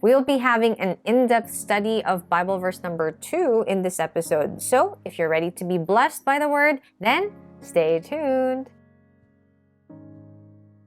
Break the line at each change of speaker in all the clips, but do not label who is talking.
We'll be having an in-depth study of Bible verse number 2 in this episode. So if you're ready to be blessed by the word, then stay tuned.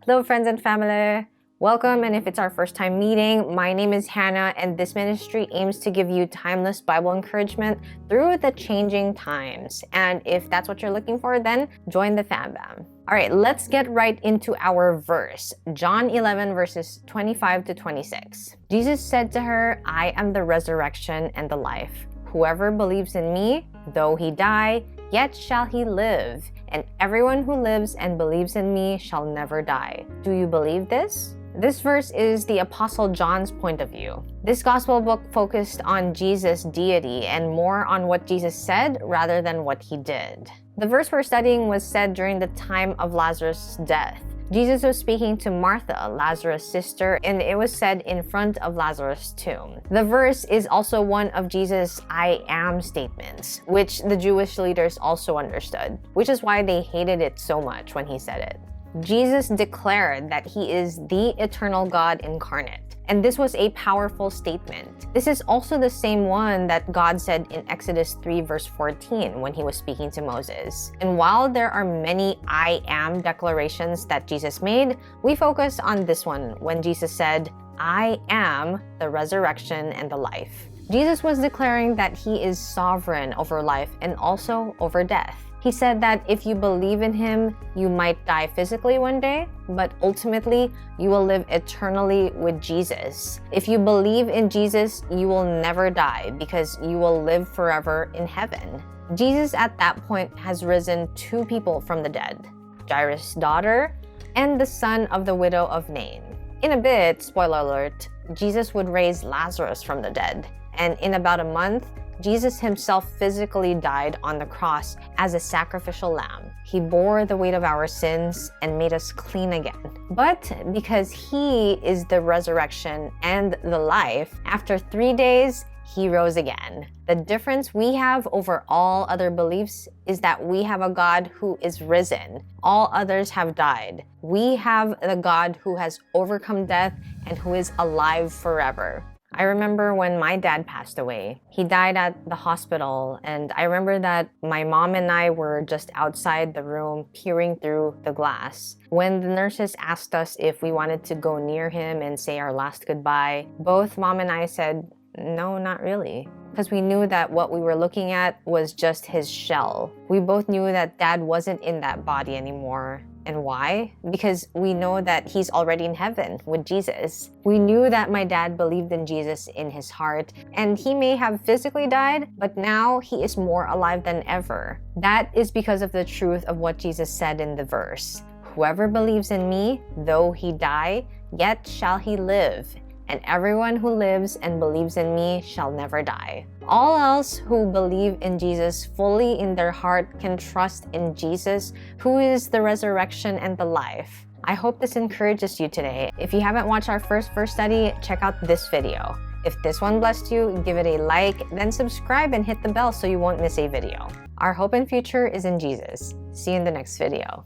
Hello friends and family. Welcome, and if it's our first time meeting, my name is Hannah, and this ministry aims to give you timeless Bible encouragement through the changing times. And if that's what you're looking for, then join the fam bam. All right, let's get right into our verse. John 11 verses 25 to 26. Jesus said to her, "I am the resurrection and the life. Whoever believes in me, though he die, yet shall he live. And everyone who lives and believes in me shall never die." Do you believe this? This verse is the Apostle John's point of view. This gospel book focused on Jesus' deity and more on what Jesus said rather than what he did. The verse we're studying was said during the time of Lazarus' death. Jesus was speaking to Martha, Lazarus' sister, and it was said in front of Lazarus' tomb. The verse is also one of Jesus' "I am" statements, which the Jewish leaders also understood, which is why they hated it so much when he said it. Jesus declared that he is the eternal God incarnate, and this was a powerful statement. This is also the same one that God said in Exodus 3 verse 14 when he was speaking to Moses. And while there are many "I am" declarations that Jesus made, we focus on this one when Jesus said, "I am the resurrection and the life." Jesus was declaring that he is sovereign over life and also over death. He said that if you believe in him, you might die physically one day, but ultimately, you will live eternally with Jesus. If you believe in Jesus, you will never die because you will live forever in heaven. Jesus at that point has risen 2 people from the dead, Jairus' daughter and the son of the widow of Nain. In a bit, spoiler alert, Jesus would raise Lazarus from the dead, and in about a month, Jesus himself physically died on the cross as a sacrificial lamb. He bore the weight of our sins and made us clean again. But because he is the resurrection and the life, after 3 days, he rose again. The difference we have over all other beliefs is that we have a God who is risen. All others have died. We have the God who has overcome death and who is alive forever. I remember when my dad passed away. He died at the hospital, and I remember that my mom and I were just outside the room peering through the glass. When the nurses asked us if we wanted to go near him and say our last goodbye, both mom and I said, "No, not really." Because we knew that what we were looking at was just his shell. We both knew that dad wasn't in that body anymore. And why? Because we know that he's already in heaven with Jesus. We knew that my dad believed in Jesus in his heart, and he may have physically died, but now he is more alive than ever. That is because of the truth of what Jesus said in the verse. "Whoever believes in me, though he die, yet shall he live. And everyone who lives and believes in me shall never die." All else who believe in Jesus fully in their heart can trust in Jesus, who is the resurrection and the life. I hope this encourages you today. If you haven't watched our first verse study, check out this video. If this one blessed you, give it a like, then subscribe and hit the bell so you won't miss a video. Our hope and future is in Jesus. See you in the next video.